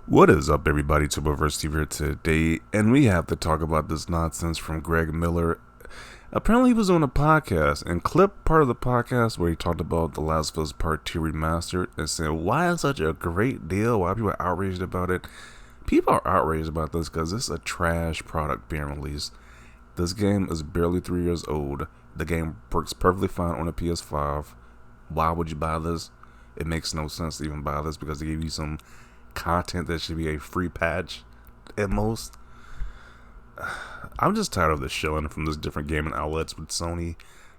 What is up, everybody? Turboverse TV here today, and we have to talk about this nonsense from Greg Miller. Apparently, he was on a podcast and clipped part of the podcast where he talked about The Last of Us Part 2 Remastered and said, why is such a great deal? Why are people outraged about it? People are outraged about this because it's a trash product being released. This game is barely 3 years old. The game works perfectly fine on a PS5. Why would you buy this? It makes no sense to even buy this because they give you some content that should be a free patch at most. I'm just tired of this showing from this different gaming outlets with Sony.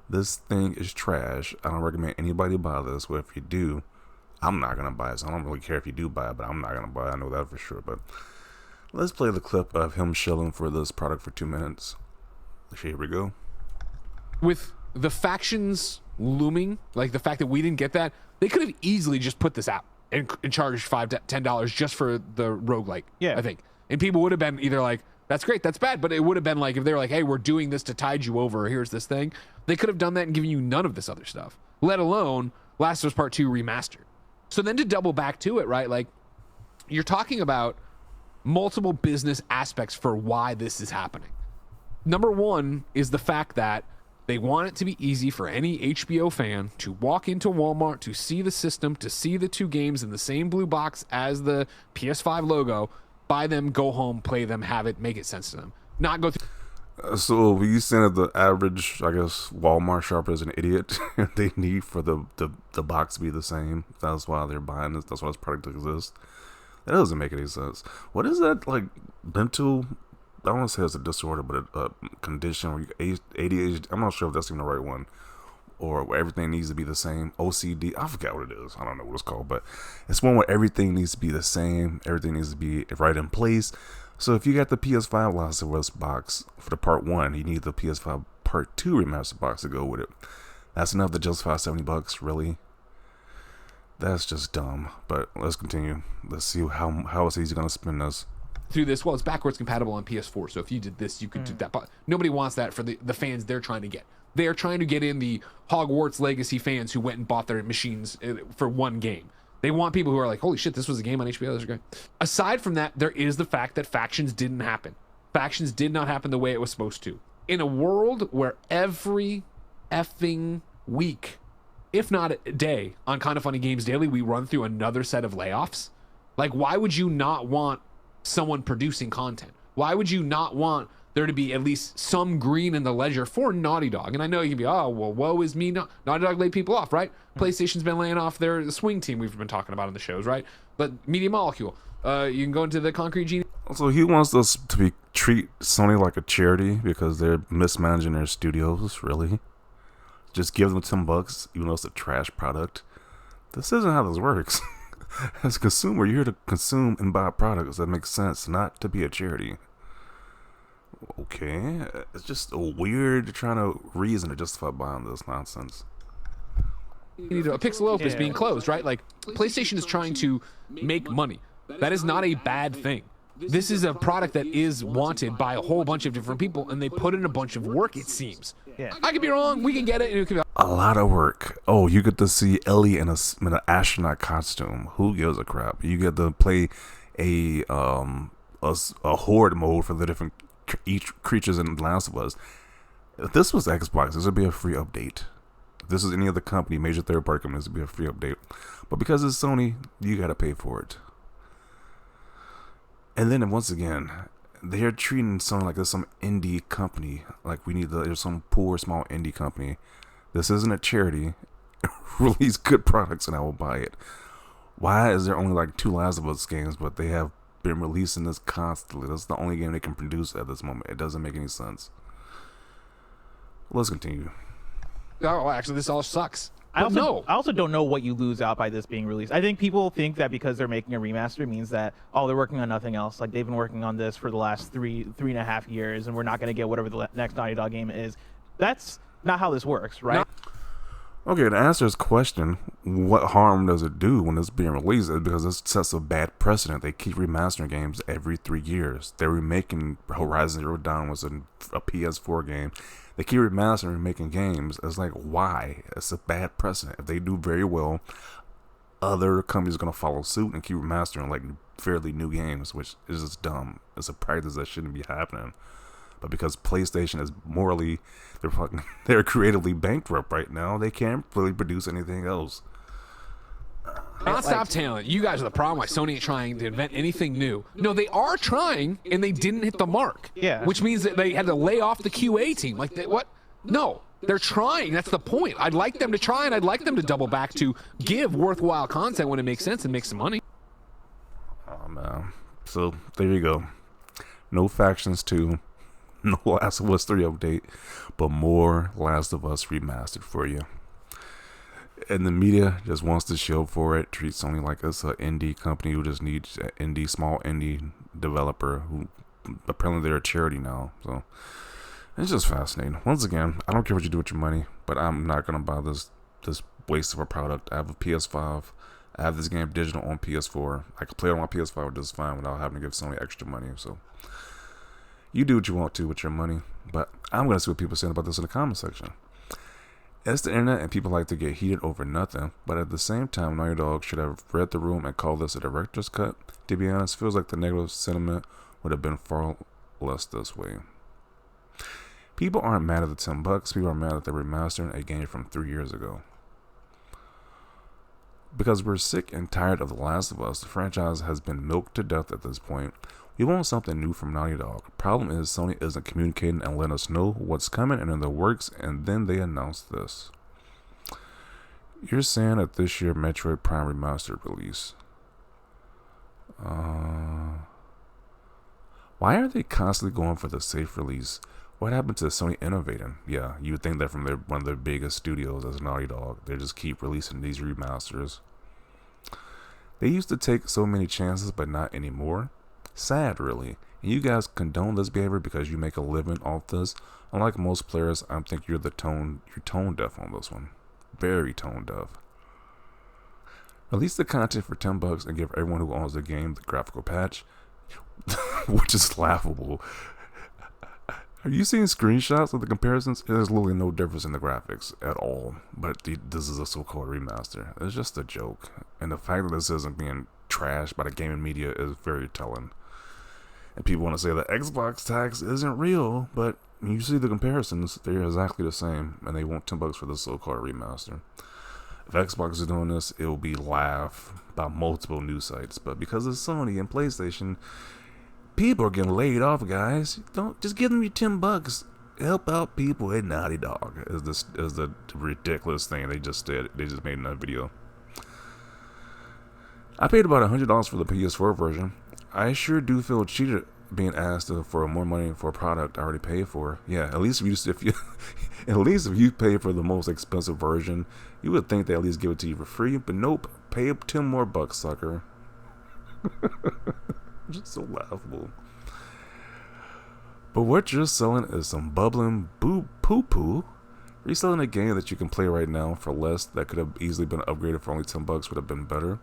This thing is trash. I don't recommend anybody buy this, but if you do, I'm not gonna buy it. So I don't really care if you do buy it, but I'm not gonna buy it. I know that for sure. But let's play the clip of him shilling for this product for 2 minutes. Here we go. With the factions looming, like the fact that we didn't get that, they could have easily just put this out and charged $5 to $10 just for the roguelike. Yeah. I think. And people would have been either like, that's great, that's bad, but it would have been like, if they were like, hey, we're doing this to tide you over, here's this thing, they could have done that and given you none of this other stuff, let alone Last of Us Part 2 Remastered. So then to double back to it, right, like, you're talking about multiple business aspects for why this is happening. Number one is the fact that they want it to be easy for any HBO fan to walk into Walmart, to see the system, to see the two games in the same blue box as the PS5 logo, buy them, go home, play them, have it, make it sense to them. Not go through. So were you saying that the average, I guess, Walmart shopper is an idiot? They need for the box to be the same. That's why they're buying this. That's why this product exists. That doesn't make any sense. What is that, like, mental? I don't want to say it's a disorder, but a condition where you ADHD. I'm not sure if that's even the right one, or where everything needs to be the same. OCD. I forgot what it is. I don't know what it's called, but it's one where everything needs to be the same. Everything needs to be right in place. So if you got the PS5 Last of Us box for the Part 1, you need the PS5 Part 2 Remastered box to go with it. That's enough to justify $70, really? That's just dumb. But let's continue. Let's see how is he going to spend this. Through this. Well, it's backwards compatible on PS4, so if you did this, you could do that. But nobody wants that for the fans they're trying to get. They are trying to get in the Hogwarts Legacy fans who went and bought their machines for one game. They want people who are like, holy shit, this was a game on HBO, this is great. Aside from that, there is the fact that factions didn't happen. Factions did not happen the way it was supposed to. In a world where every effing week, if not a day, on Kind of Funny Games Daily, we run through another set of layoffs, like, why would you not want someone producing content? Why would you not want there to be at least some green in the ledger for Naughty Dog? And I know you can be, oh, well, woe is me. Naughty Dog laid people off, right? PlayStation's been laying off their swing team we've been talking about on the shows, right? But Media Molecule, you can go into the Concrete Genie. So he wants us to treat Sony like a charity because they're mismanaging their studios, really? Just give them $10, even though it's a trash product? This isn't how this works. As a consumer, you're here to consume and buy products that make sense, not to be a charity. Okay, it's just a weird trying to reason to justify buying this nonsense. You know, a Pixel Opus being closed, right? Like, PlayStation is trying to make money. That is not a bad thing. This is a product that is wanted by a whole bunch of different people, and they put in a bunch of work, it seems. Yeah. I could be wrong. We can get it. It could be A lot of work. Oh, you get to see Ellie in an astronaut costume. Who gives a crap? You get to play a horde mode for the different creatures in The Last of Us. If this was Xbox, this would be a free update. If this is any other company, major third-party company, this would be a free update. But because it's Sony, you got to pay for it. And then once again, they're treating Sony like there's some indie company. Like there's some poor small indie company. This isn't a charity. Release good products and I will buy it. Why is there only like 2 Last of Us games, but they have been releasing this constantly? That's the only game they can produce at this moment. It doesn't make any sense. Let's continue. oh, actually, this all sucks. I But no. also don't know what you lose out by this being released. I think people think that because they're making a remaster means that, oh, they're working on nothing else. Like, they've been working on this for the last three and a half years, and we're not going to get whatever the next Naughty Dog game is. That's not how this works, right? Okay, to answer his question, what harm does it do when it's being released? It's because it sets a bad precedent. They keep remastering games every 3 years. They're remaking Horizon Zero Dawn was a PS4 game. They keep remastering and making games. It's like, why? It's a bad precedent. If they do very well, other companies are going to follow suit and keep remastering like fairly new games, which is just dumb. It's a practice that shouldn't be happening. But because PlayStation is morally, they're creatively bankrupt right now, they can't really produce anything else. Non-stop talent. You guys are the problem. Why Sony ain't trying to invent anything new? No, they are trying, and they didn't hit the mark. Yeah. Which means that they had to lay off the QA team. Like, what? No, they're trying. That's the point. I'd like them to try, and I'd like them to double back to give worthwhile content when it makes sense and make some money. Oh man. So there you go. No Factions 2, no Last of Us 3 update, but more Last of Us Remastered for you. And the media just wants to show for it, treat Sony like it's an indie company who just needs an small indie developer who apparently they're a charity now. So it's just fascinating. Once again, I don't care what you do with your money, but I'm not gonna buy this waste of a product. I have a PS5. I have this game digital on PS4. I can play it on my PS5 just fine without having to give Sony extra money. So you do what you want to with your money, but I'm gonna see what people are saying about this in the comment section. It's the internet and people like to get heated over nothing, but at the same time, Naughty Dog should have read the room and called this a director's cut. To be honest, feels like the negative sentiment would have been far less this way. People aren't mad at the $10, people are mad that they're remastering a game from 3 years ago. Because we're sick and tired of The Last of Us, the franchise has been milked to death at this point. We want something new from Naughty Dog. Problem is, Sony isn't communicating and letting us know what's coming and in the works, and then they announce this. You're saying that this year Metroid Prime Remastered release. Why are they constantly going for the safe release? What happened to Sony innovating? Yeah, you would think that from one of their biggest studios as Naughty Dog, they just keep releasing these remasters. They used to take so many chances, but not anymore. Sad, really. And you guys condone this behavior because you make a living off this. Unlike most players, I think you're tone deaf on this one. Very tone deaf. Release the content for $10 and give everyone who owns the game the graphical patch, which is laughable. Have you seen screenshots of the comparisons? There's literally no difference in the graphics at all. But this is a so-called remaster. It's just a joke. And the fact that this isn't being trashed by the gaming media is very telling. And people want to say that Xbox tax isn't real, but when you see the comparisons, they're exactly the same, and they want $10 for this so-called remaster. If Xbox is doing this, it will be laughed by multiple news sites. But because of Sony and PlayStation, people are getting laid off, guys. Don't just give them your $10. Help out people at Naughty Dog. Is the ridiculous thing they just did? They just made in that video. I paid about $100 for the PS4 version. I sure do feel cheated being asked for more money for a product I already paid for. Yeah, at least if you pay for the most expensive version, you would think they at least give it to you for free. But nope, pay up $10 more, sucker. Just so laughable. But what you're selling is some bubbling poo-poo. Reselling a game that you can play right now for less that could have easily been upgraded for only $10 would have been better.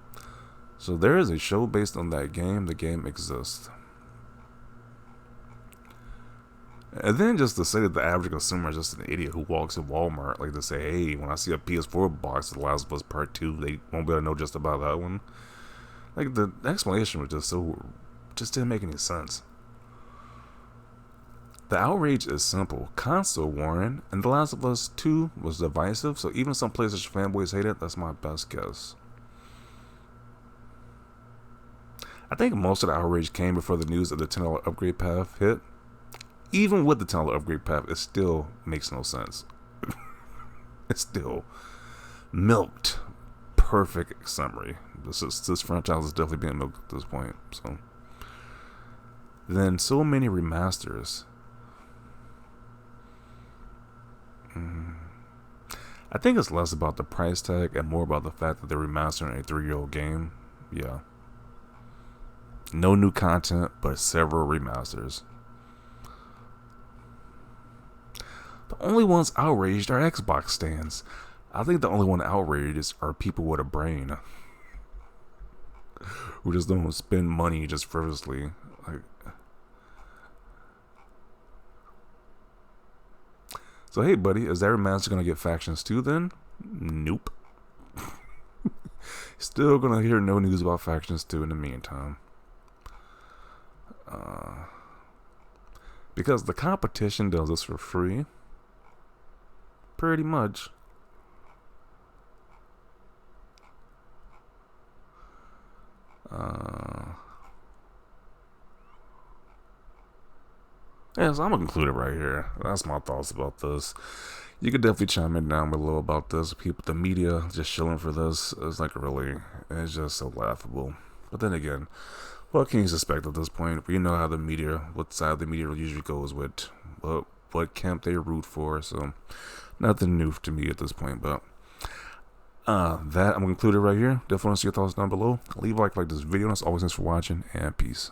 So there is a show based on that game. The game exists. And then just to say that the average consumer is just an idiot who walks in Walmart, like to say, hey, when I see a PS4 box of The Last of Us Part 2, they won't be able to know just about that one. Like, the explanation was just didn't make any sense. The outrage is simple. Console warring, and The Last of Us 2 was divisive, so even some PlayStation fanboys hate it. That's my best guess. I think most of the outrage came before the news of the $10 upgrade path hit. Even with the $10 upgrade path, it still makes no sense. It's still milked. Perfect summary. This franchise is definitely being milked at this point. So then, so many remasters. I think it's less about the price tag and more about the fact that they're remastering a 3-year-old game. Yeah. No new content, but several remasters. The only ones outraged are Xbox stands. I think the only one outraged are people with a brain who just don't spend money just frivolously. So hey, buddy, is that remaster gonna get factions too? Then, nope. Still gonna hear no news about Factions 2 in the meantime. Because the competition does this for free. Pretty much. Yeah, so I'm gonna conclude it right here. That's my thoughts about this. You could definitely chime in down below about this. People, the media just shilling for this is like really, it's just so laughable. But then again, what can you suspect at this point? We know how the media, what side the media usually goes with, what camp they root for. So nothing new to me at this point. But that I'm gonna conclude it right here. Definitely want to see your thoughts down below. Leave a like this video. And as always, thanks for watching, and peace.